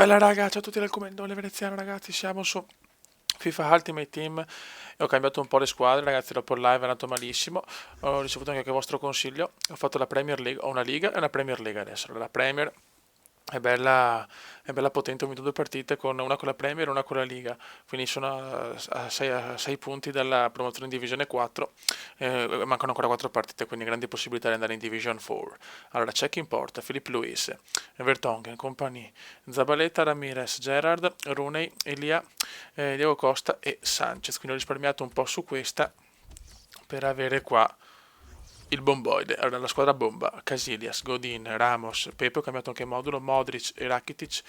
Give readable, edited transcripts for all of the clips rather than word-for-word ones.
Bella raga, ciao a tutti dal commendatore veneziano ragazzi, siamo su FIFA Ultimate Team e ho cambiato un po' le squadre ragazzi, dopo il live è andato malissimo, ho ricevuto anche il vostro consiglio, ho fatto la Premier League, ho una Liga e una Premier League adesso, la Premier è bella potente, ho vinto due partite, una con la Premier e una con la Liga, quindi sono a 6 punti dalla promozione in Division 4, mancano ancora 4 partite, quindi grandi possibilità di andare in Division 4. Allora, check in porta, Philip Luis, Vertonghen, Compagnie, Zabaleta, Ramirez, Gerrard, Rooney, Elia, Diego Costa e Sanchez, quindi ho risparmiato un po' su questa per avere qua il bomboide. Allora, la squadra bomba: Casillas, Godin, Ramos, Pepe, ho cambiato anche modulo, Modric e Rakitic,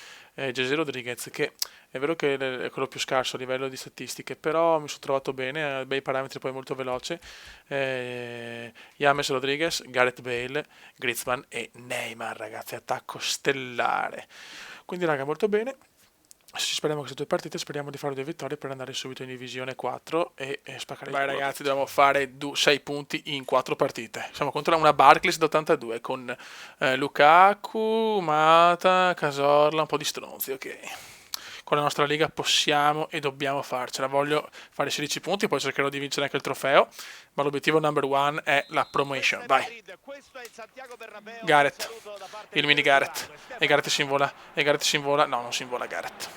José Rodriguez, che è vero che è quello più scarso a livello di statistiche, però mi sono trovato bene, ha bei parametri, poi molto veloce. James Rodriguez, Gareth Bale, Griezmann e Neymar, ragazzi, attacco stellare. Quindi raga, molto bene. Speriamo queste due partite, speriamo di fare due vittorie per andare subito in Divisione 4 e spaccare il culo. Vai ragazzi, dobbiamo fare 6 punti in 4 partite. Siamo contro una Barclays da 82 con Lukaku, Mata, Casorla, un po' di stronzi, ok. Con la nostra Liga possiamo e dobbiamo farcela. Voglio fare 16 punti, poi cercherò di vincere anche il trofeo, ma l'obiettivo number one è la promotion. Vai. Gareth, il mini Gareth. E Gareth si invola, e Gareth si invola. No, non si invola Gareth.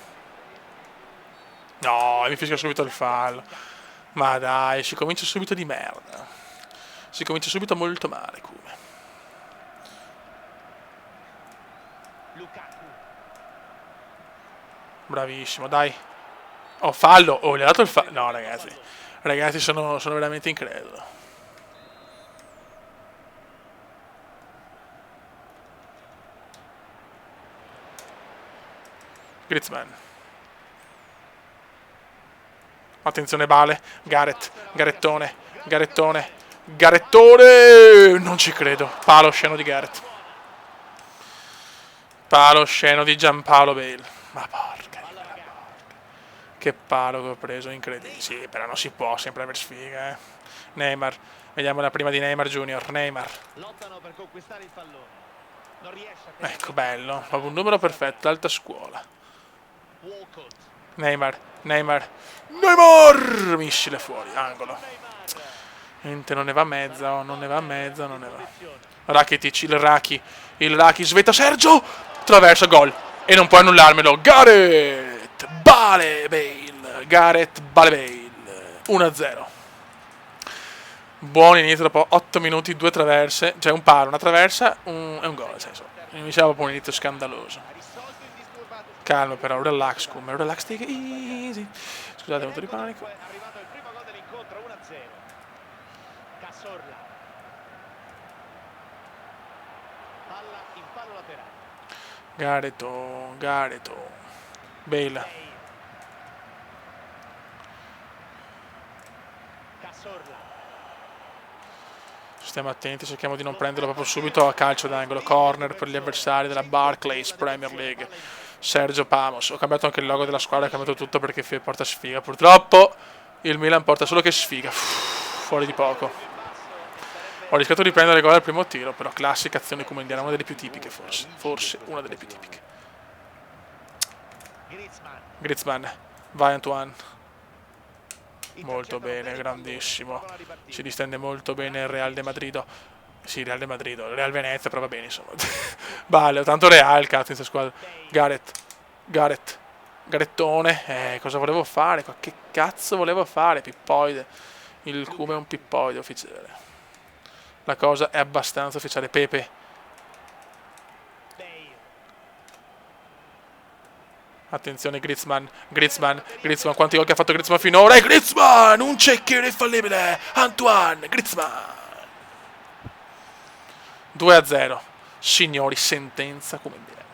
No, mi fischia subito il fallo. Ma dai, si comincia subito di merda. Si comincia subito molto male, come. Bravissimo, dai. Oh, fallo. Oh, gli ha dato il fallo. No, ragazzi. Ragazzi, sono veramente incredulo. Griezmann. Attenzione Bale, Gareth, Garettone, Garettone, Garettone! Non ci credo. Palo sceno di Gareth. Palo sceno di Giampaolo Bale. Ma porca di quella porca. Che palo che ho preso, incredibile. Sì, però non si può sempre aver sfiga, eh. Neymar. Vediamo la prima di Neymar Junior. Neymar. Ecco, bello. Proprio un numero perfetto, alta scuola. Neymar, Neymar, Neymar! Missile fuori, angolo. Niente, non ne va mezza, oh, non ne va mezza, non ne va. Rakitic, il Raki, svetta Sergio! Traversa, gol. E non puoi annullarmelo. Gareth, Bale, Bale, Gareth, Bale, Bale. 1-0. Buon inizio dopo 8 minuti, 2 traverse, cioè un palo, una traversa e un gol, nel senso. Mi sembra proprio un inizio scandaloso. Calmo però, relax, come relax, take it easy. Scusate, ho avuto di panico. Gareto, Gareto. Bale. Stiamo attenti, cerchiamo di non prenderlo proprio subito a calcio d'angolo. Corner per gli avversari della Barclays Premier League. Sergio Pamos. Ho cambiato anche il logo della squadra, ho cambiato tutto perché porta sfiga. Purtroppo il Milan porta solo che sfiga. Fuori di poco. Ho rischiato di prendere gol al primo tiro, però classica azione comandiana, una delle più tipiche forse. Forse una delle più tipiche. Griezmann. Vai Antoine. Molto bene, grandissimo. Si distende molto bene il Real de Madrid. Sì, Real de Madrid, Real Venezia, però va bene, insomma. Vale, tanto Real, cazzo, in questa squadra. Gareth, Garettone. Cosa volevo fare? Che cazzo volevo fare? Pippoide. Il Cume è un pippoide ufficiale. La cosa è abbastanza ufficiale. Pepe. Attenzione Griezmann, quanti gol che ha fatto Griezmann finora? E Griezmann, un cecchino infallibile, Antoine, Griezmann. 2-0, signori, sentenza come dire.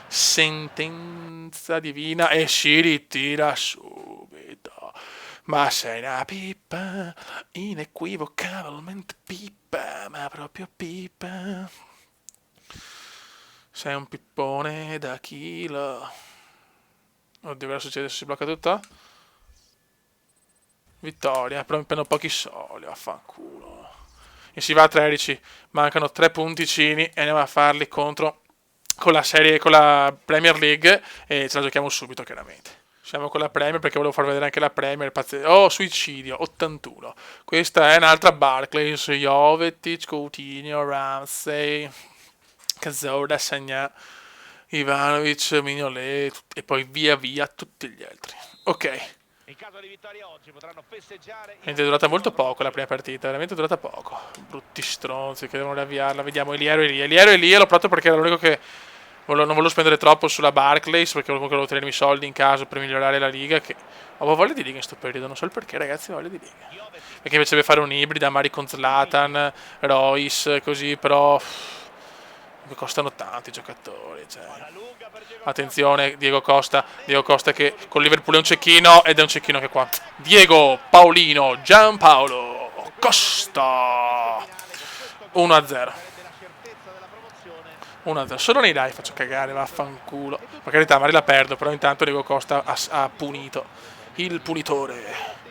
Sentenza divina e si ritira subito. Ma sei una pippa, inequivocabilmente pippa, ma proprio pippa. Sei un pippone da chilo. Oddio, cosa succede se si blocca tutto? Vittoria, però mi prendo pochi soldi, vaffanculo. E si va a 13, mancano 3 punticini e andiamo a farli contro con la serie, con la Premier League e ce la giochiamo subito chiaramente. Siamo con la Premier perché volevo far vedere anche la Premier. Oh, suicidio, 81. Questa è un'altra Barclays, Jovetic, Coutinho, Ramsey, Cazorla, Sagna, Ivanovic, Mignolet e poi via via tutti gli altri. Ok. In caso di vittoria oggi potranno festeggiare. È durata molto poco la prima partita, veramente è durata poco. Brutti stronzi che devono riavviarla. Vediamo, Eliero è lì, l'ho provato perché era l'unico che non volevo spendere troppo sulla Barclays, perché comunque volevo tenermi i soldi in caso per migliorare la liga, che avevo voglia di liga in questo periodo, non so il perché ragazzi, ho voglia di liga. Perché invece deve fare un ibrida, Mari con Zlatan, Royce, così, però costano tanti i giocatori, cioè. Attenzione, Diego Costa che con Liverpool è un cecchino ed è un cecchino che qua. Diego, Paolino, Giampaolo, Costa. 1-0. 1-0. Solo nei dai faccio cagare, vaffanculo. Per carità, magari la perdo, però intanto Diego Costa ha punito. Il punitore.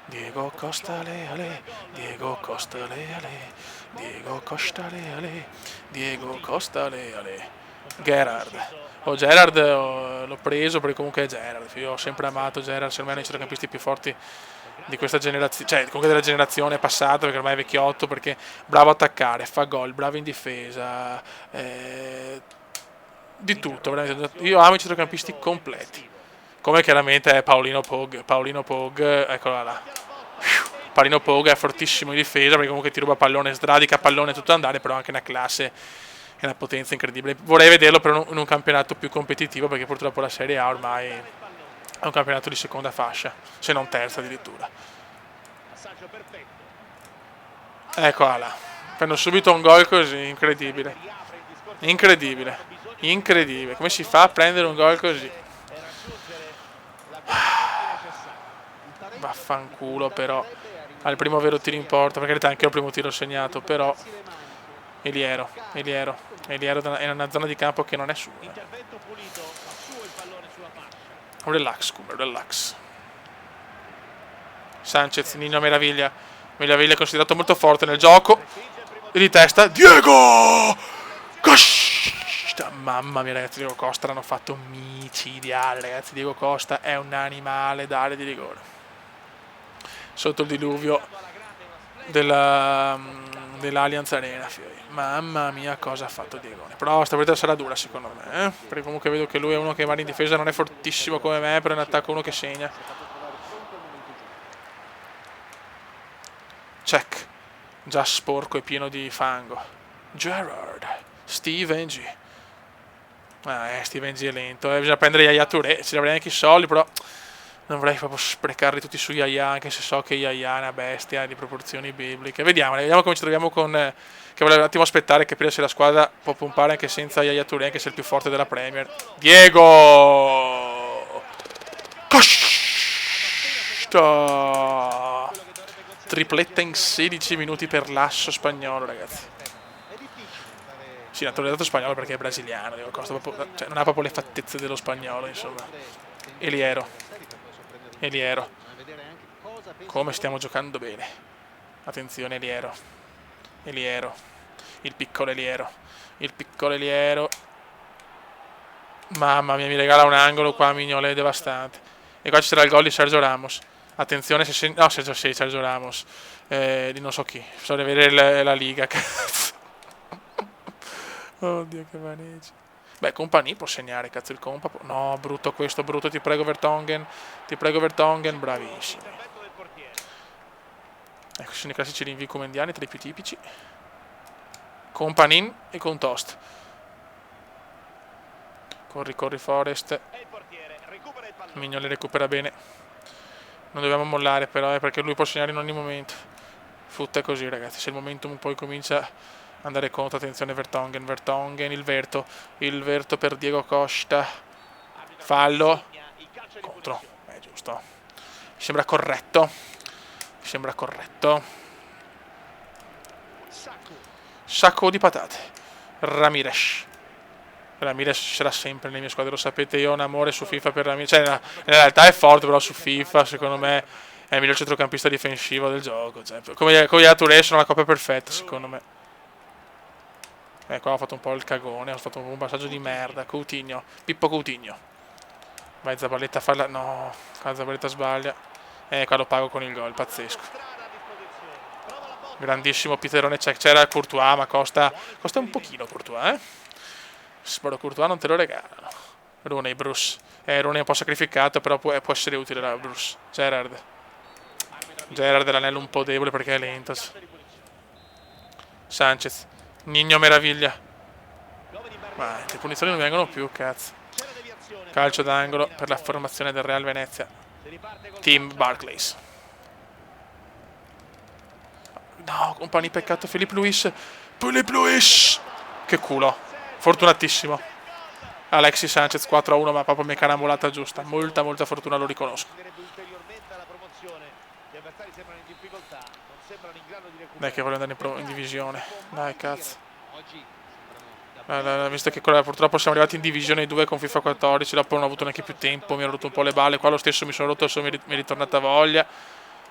Diego Costa Leale, Diego Costa Leale, Diego Costa Leale, Diego Costa Leale. Gerrard. Gerrard l'ho preso perché comunque è Gerrard. Io ho sempre amato Gerrard, secondo me è uno dei centrocampisti più forti di questa generazione, cioè comunque della generazione passata, perché ormai è vecchiotto, perché bravo a attaccare, fa gol, bravo in difesa, di tutto, veramente. Io amo i centrocampisti completi. Come chiaramente è Paolino Pog, eccola là. Paolino Pog è fortissimo in difesa perché comunque ti ruba pallone, sradica pallone tutto andare, però anche una classe e una potenza incredibile. Vorrei vederlo però in un campionato più competitivo, perché purtroppo la Serie A ormai è un campionato di seconda fascia, se non terza addirittura. Eccola là. Prendo subito un gol così, incredibile. Incredibile. Come si fa a prendere un gol così? Vaffanculo però. Al primo vero tiro in porta, perché in realtà anche il primo tiro segnato, però Eliero è in una zona di campo che non è sua. Relax. Sanchez, Nino Meraviglia è considerato molto forte nel gioco. E di testa, Diego Costa. Mamma mia ragazzi, Diego Costa l'hanno fatto micidiale, ragazzi. Diego Costa è un animale d'area di rigore. Sotto il diluvio dell'Allianz Arena, mamma mia cosa ha fatto Diego. Però sta partita sarà dura secondo me, perché comunque vedo che lui è uno che va in difesa, non è fortissimo come me, però in attacco uno che segna. Check, già sporco e pieno di fango. Gerrard, Steven G. Steven G è lento, bisogna prendere Yaya Touré, ci avrei anche i soldi, però non vorrei proprio sprecarli tutti su Yaya, anche se so che Yaya è una bestia di proporzioni bibliche. Vediamo come ci troviamo con... che volevo un attimo aspettare e capire se la squadra può pompare anche senza Yaya Touré, anche se è il più forte della Premier. Diego Costa! Tripletta in 16 minuti per l'asso spagnolo, ragazzi. Sì, naturalizzato spagnolo perché è brasiliano, Diego Costa, cioè, non ha proprio le fattezze dello spagnolo, insomma. Eliero. Come stiamo giocando bene. Attenzione Eliero. Il piccolo Eliero. Mamma mia, mi regala un angolo qua, Mignolet, devastante. E qua ci sarà il gol di Sergio Ramos. Attenzione se... No, Sergio Ramos. Di non so chi. Sto a vedere la Liga, cazzo. Oddio, che vaneggia. Beh, Company può segnare, cazzo il compa. No, brutto, ti prego Vertonghen, bravissimo. Ecco, sono i classici rinvii comendiani, tra i più tipici. Companin e con Tost. Corri Forest. Mignolet recupera bene. Non dobbiamo mollare però, perché lui può segnare in ogni momento. Foot è così, ragazzi, se il momentum poi comincia andare contro, attenzione Vertonghen, il verto per Diego Costa, fallo, contro, è giusto, mi sembra corretto, sacco di patate, Ramirez sarà sempre nelle mie squadre, lo sapete, io ho un amore su FIFA per Ramirez, cioè in realtà è forte, però su FIFA secondo me è il miglior centrocampista difensivo del gioco, cioè, come Yaya Touré sono la coppia perfetta secondo me. Qua ho fatto un po' il cagone, ho fatto un passaggio di merda. Coutinho, Pippo Coutinho. Vai Zabaleta a farla... No, qua Zabaleta sbaglia. Qua lo pago con il gol, pazzesco. Grandissimo Piterone, c'era Courtois, ma costa un pochino Courtois, eh? Spero Courtois non te lo regalano. Rooney, Bruce. Rooney è un po' sacrificato, però può essere utile la Bruce. Gerrard è l'anello un po' debole perché è lento. Sanchez. Nino meraviglia. Ma le punizioni non vengono più, cazzo. Calcio d'angolo per la formazione del Real Venezia. Team Barclays. No, compagni, peccato. Philippe Luis. Che culo. Fortunatissimo. Alexis Sanchez 4-1, ma proprio mi è carambolata giusta. Molta fortuna, lo riconosco. Dai che voglio andare in divisione. Dai, cazzo. Visto che purtroppo siamo arrivati in divisione 2 con FIFA 14, dopo non ho avuto neanche più tempo, mi ero rotto un po' le balle, qua lo stesso mi sono rotto, adesso mi è ritornata voglia.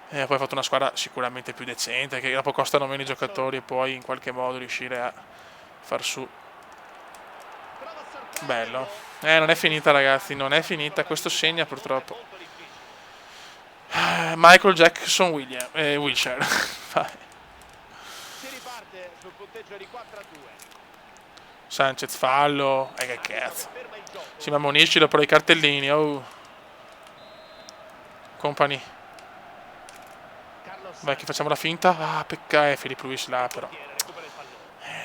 Poi ho fatto una squadra sicuramente più decente, che dopo costano meno i giocatori e poi in qualche modo riuscire a far su. Bello. Non è finita, ragazzi, non è finita, questo segna purtroppo. Michael Jackson Wilshere. Sanchez fallo. Che cazzo. Si ma ammoniscilo però i cartellini. Oh. Company. Vai che facciamo la finta. Ah, peccato. Philippe Luis là però.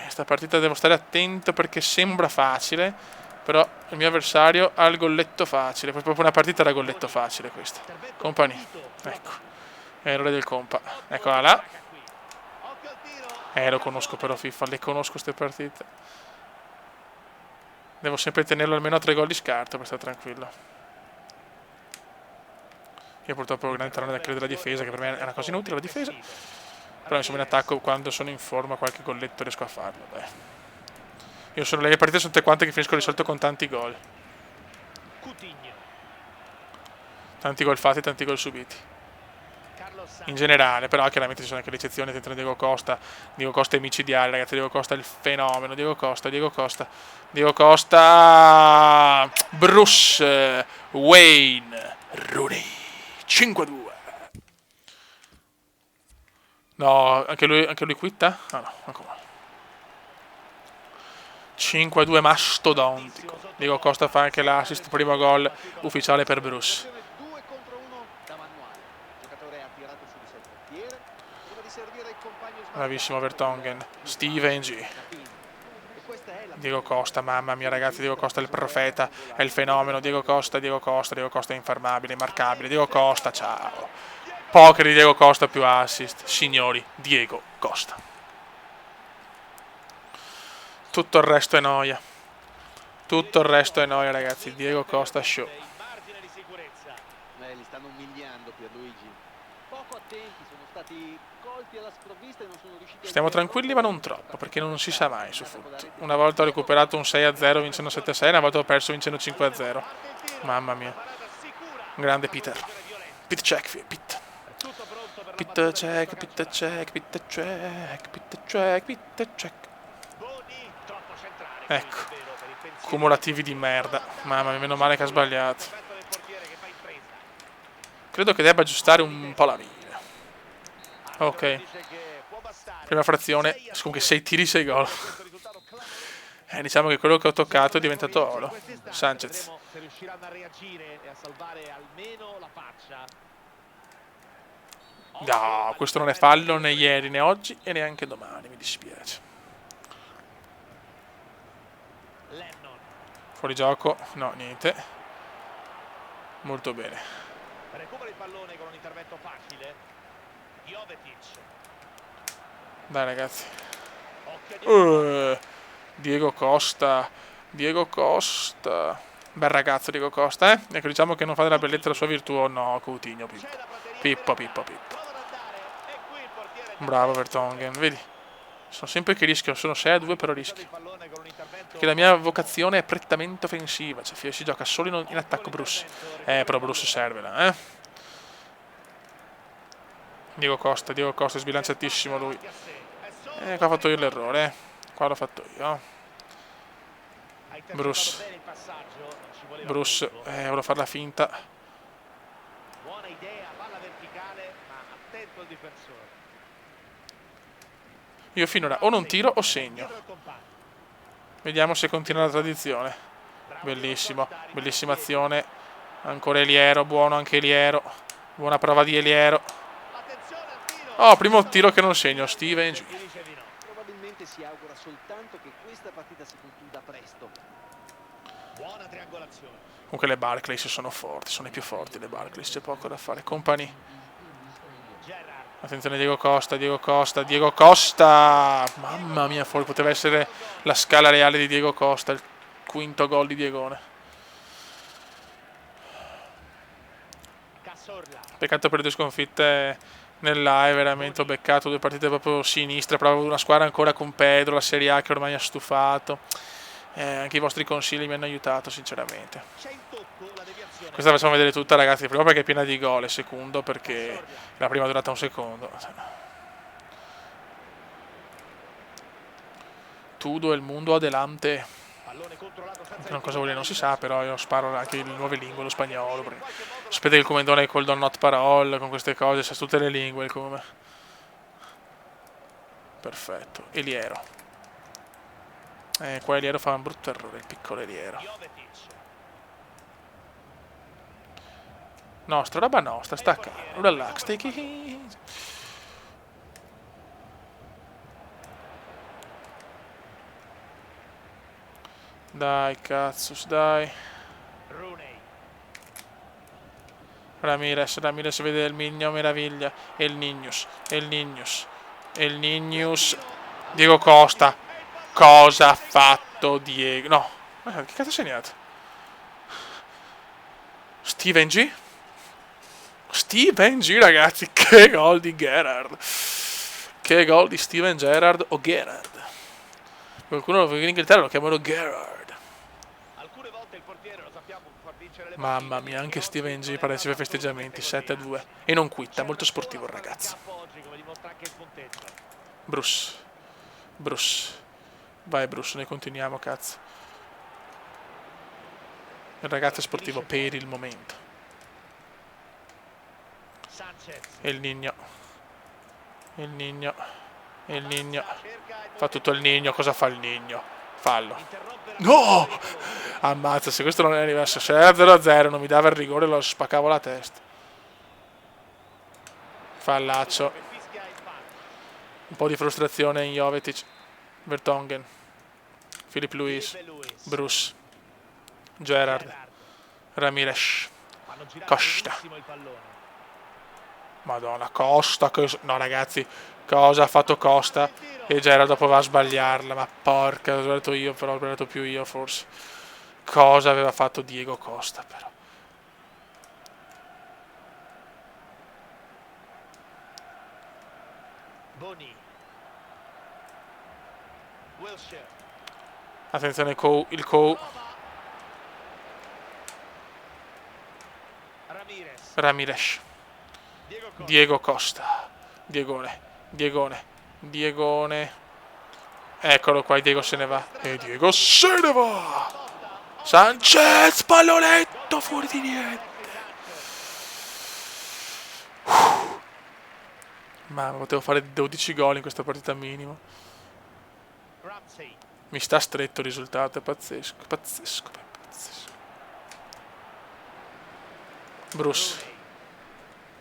Sta partita devo stare attento perché sembra facile. Però il mio avversario ha il golletto facile. Proprio una partita da golletto facile questa. Company. Ecco. Errore del compa. Eccola là. Lo conosco però FIFA. Le conosco queste partite. Devo sempre tenerlo almeno a 3 gol di scarto per stare tranquillo. Io purtroppo ho un grande talone da credo della difesa, che per me è una cosa inutile la difesa. Però insomma in attacco quando sono in forma qualche golletto riesco a farlo, dai. Le mie partite sono tutte quante che finiscono di solito con tanti gol. Tanti gol fatti e tanti gol subiti. In generale, però chiaramente ci sono anche le eccezioni dentro Diego Costa. Diego Costa è micidiale, ragazzi. Diego Costa è il fenomeno. Diego Costa. Bruce Wayne Rooney 5-2. No, anche lui quitta? Ah no, ancora. 5-2 mastodontico. Diego Costa fa anche l'assist, primo gol ufficiale per Bruce. Bravissimo Vertonghen. Steven G. Diego Costa, mamma mia ragazzi, Diego Costa è il profeta, è il fenomeno. Diego Costa è infermabile, immarcabile. Diego Costa, ciao. Poker di Diego Costa più assist. Signori, Diego Costa. Tutto il resto è noia. Ragazzi. Diego Costa show. Li stanno umiliando Pierluigi. Poco attenti, sono stati colti alla sprovvista e non sono riusciti. Stiamo tranquilli ma non troppo, perché non si sa mai su foot. Una volta ho recuperato un 6-0 vincendo 7-6, una volta ho perso vincendo 5-0. Mamma mia. Grande Peter. Pit check. Ecco. Cumulativi di merda. Mamma mia, meno male che ha sbagliato. Credo che debba aggiustare un po' la mira. Ok. Prima frazione. Comunque 6 tiri, 6 gol. Diciamo che quello che ho toccato è diventato oro. Sanchez. No, questo non è fallo né ieri né oggi e neanche domani, mi dispiace. Fuori gioco, no, niente. Molto bene. Recupera il pallone con un intervento facile. Jovetic. Dai ragazzi. Diego Costa. Bel ragazzo Diego Costa, eh? Ecco, diciamo che non fa della bellezza la sua virtù. Oh no, Coutinho, Pippo. Bravo Vertonghen, vedi? Sono sempre che rischio, sono 6-2 però rischio. Perché la mia vocazione è prettamente offensiva, cioè si gioca solo in attacco Bruce. Però Bruce serve là, eh? Diego Costa è sbilanciatissimo lui. Qua ha fatto io l'errore, Qua l'ho fatto io. Ha intercettato Bruce. bene il passaggio, non ci voleva Bruce, molto. volevo fare la finta. Buona idea, palla verticale, ma attento il difensore. Io finora o non tiro o segno. Dietro il compagno. Vediamo se continua la tradizione. Bravo Bellissimo, Costa, rimane bellissima in piedi. azione. Ancora Eliero, buono anche Eliero. Buona prova di Eliero. Attenzione al tiro. Oh, primo tiro che non segno, Steven G. Chi dice di no? Probabilmente si augura soltanto che questa partita si concluda presto. Buona triangolazione. Comunque le Barclays sono forti, sono i più forti le Barclays, c'è poco da fare. Company. Gerrard. Attenzione Diego Costa, Diego Costa, Diego Costa! Mamma mia, fuori poteva essere la scala reale di Diego Costa, il quinto gol di Diegone. Cazorla. Peccato per le 2 sconfitte nel live, veramente ho beccato 2 partite proprio sinistre, proprio una squadra ancora con Pedro, la Serie A che ormai ha stufato. Anche i vostri consigli mi hanno aiutato sinceramente. C'è in tocco la deviazione. Questa la facciamo vedere tutta ragazzi, primo perché è piena di gol e secondo perché la prima è durata un secondo. Tutto il mondo adelante. Pallone controllato senza Non cosa vuol dire non si difficoltà. sa, però io sparo anche le nuove lingue, lo spagnolo. Sapete che il comendone col Don Not Parole, con queste cose, sa tutte le lingue il come. Perfetto. Eliero. Qua Eliero fa un brutto errore, il piccolo Eliero. Jovetic. Nostra, roba nostra, sta calmo, relax, take it easy. Dai, cazzo, dai. Rooney. Ramirez vede il Migno, meraviglia. E il Nignus, e il Nignus, e il Nignus. Diego Costa. Cosa ha fatto Diego? No, che cazzo ha segnato? Steven G? Steven G, ragazzi, che gol di Gerrard. Che gol di Steven Gerrard o Gerrard. Qualcuno in Inghilterra lo chiamano Gerrard. Alcune volte il portiere, lo sappiamo, può far vincere le Mamma partite, mia, anche e Steven oggi G non è partecipa ai andata festeggiamenti, assolutamente 7-2. così. E non quitta, C'è molto una sportivo il sola ragazzo. strada in campo oggi, come dimostra anche il punteggio. Bruce. Bruce. Vai Bruce, noi continuiamo, cazzo. Il ragazzo è sportivo per il momento. Sanchez. E il Nigno. Il Nigno. E il Nigno. Cerca il Fa tutto il Nigno, cosa fa il Nigno? Fallo. interrompe la No! pericolosa. Ammazza, se questo non è diverso. Se era 0-0 non mi dava il rigore lo spaccavo la testa. Fallaccio. Che fischia il fallo. Un po' di frustrazione in Jovetic. Vertonghen. Philip Lewis. Felipe Luis. Bruce. Gerrard. Gerrard. Ramirez. Fanno girare Costa. benissimo il pallone. Madonna, Costa. No ragazzi, cosa ha fatto Costa? E Gerrard dopo va a sbagliarla. Ma porca, ho sbagliato io, però ho sbagliato più io forse. Cosa aveva fatto Diego Costa però? Boni. Wilshere. Attenzione il Cou. Ramirez. Ramirez. Diego Costa. Diego Costa. Diegone. Diegone. Diegone. Eccolo qua, Diego se ne va. E Diego se ne va. Sanchez, pallonetto, fuori di niente. Ma potevo fare 12 gol in questa partita minimo. Ramsey. Mi sta stretto il risultato, è pazzesco, pazzesco, pazzesco. Bruce. Rooney.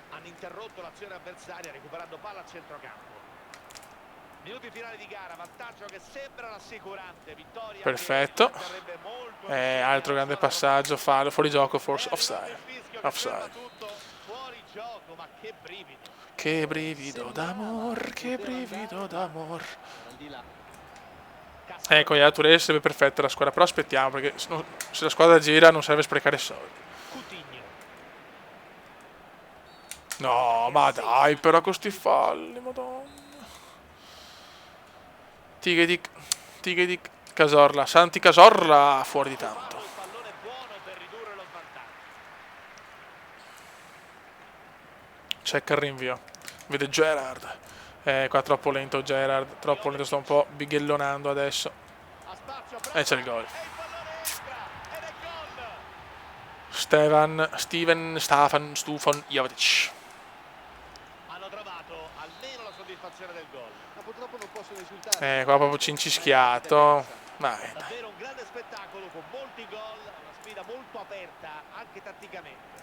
Hanno interrotto l'azione avversaria recuperando palla a centrocampo. Minuti finali di gara, vantaggio che sembra rassicurante, vittoria Perfetto. che manterrebbe molto Altro grande passaggio, fallo, fuori gioco forse, offside. Offside. Fuori gioco, ma che brivido. Che brivido d'amor, che brivido d'amor. Al di là. Ecco, la Touré sarebbe perfetta la squadra, però aspettiamo perché se la squadra gira non serve sprecare soldi. Coutinho. No, ma dai, però con sti falli, madonna. Tighedik, Casorla, Santi Casorla, fuori di tanto. Il pallone buono per ridurre lo svantaggio. Cerca il rinvio. Vede Gerrard. Qua troppo lento Gerrard, troppo lento, sto un po' bighellonando adesso. Ha spazio, E c'è il gol. e il pallone entra ed è gol. Stefan Stufan Jovetic. Hanno trovato almeno la soddisfazione del gol. Ma purtroppo non possono esultare. Qua proprio cincischiato. Dai. Davvero un grande spettacolo con molti gol, una sfida molto aperta anche tatticamente.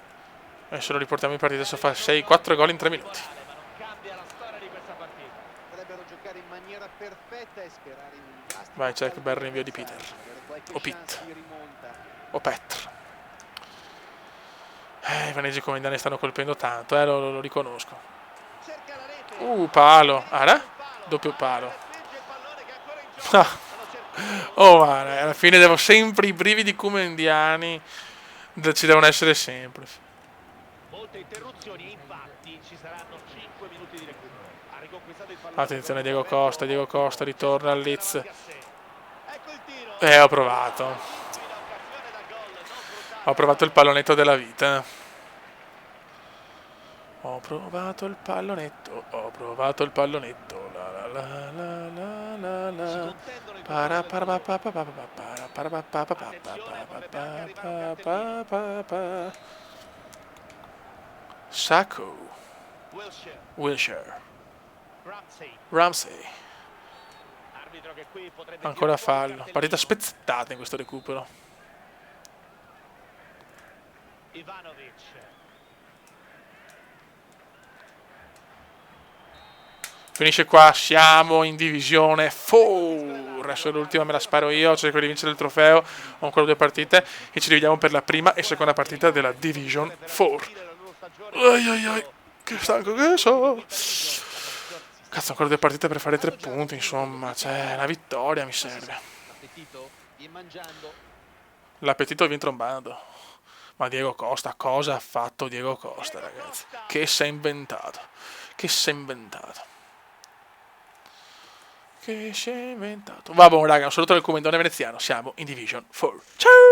Adesso lo riportiamo in partita, adesso fa 4 gol in 3 minuti. Ma non cambia la storia di questa partita. Potrebbero giocare in maniera perfetta e sperare in un drastico Vai, check, bel fallo rinvio di Peter. avversario, avere qualche O Pete. chance di rimonta. O Petr. I vanesi comandani stanno colpendo tanto, lo riconosco. Cerca la rete. Palo. Ara? Doppio palo. Spinge il pallone che è ancora in gioco. Ah. Oh, guarda, alla fine devo sempre i brividi comendiani. Ci devono essere sempre. Molte interruzioni e infatti ci saranno 5 minuti di recupero. Ha riconquistato il pallone. Attenzione Diego Costa ritorna al Leeds. Ecco il tiro. Ho provato. Ho provato il pallonetto della vita. Ho provato il pallonetto. La la la la la la. Para para pa pa pa pa para pa pa pa pa pa pa pa pa. Sacco. Wilshere. Ramsey. Arbitro che qui potrebbe Ancora fallo. Partita spezzettata in questo recupero. Ivanovic. Finisce qua, siamo in divisione 4. Adesso l'ultima me la sparo io, cerco di vincere il trofeo. Ho ancora 2 partite e ci rivediamo per la prima e seconda partita della Division 4. Ai ai ai, che stanco che so. Cazzo, ancora 2 partite per fare 3 punti, insomma. Cioè, una vittoria mi serve. L'appetito viene mangiando. L'appetito viene trombando. Ma Diego Costa, cosa ha fatto Diego Costa, ragazzi? Che si è inventato? Che si è inventato? Che si è inventato? Vabbè, raga, un saluto dal comandante veneziano. Siamo in Division 4. Ciao!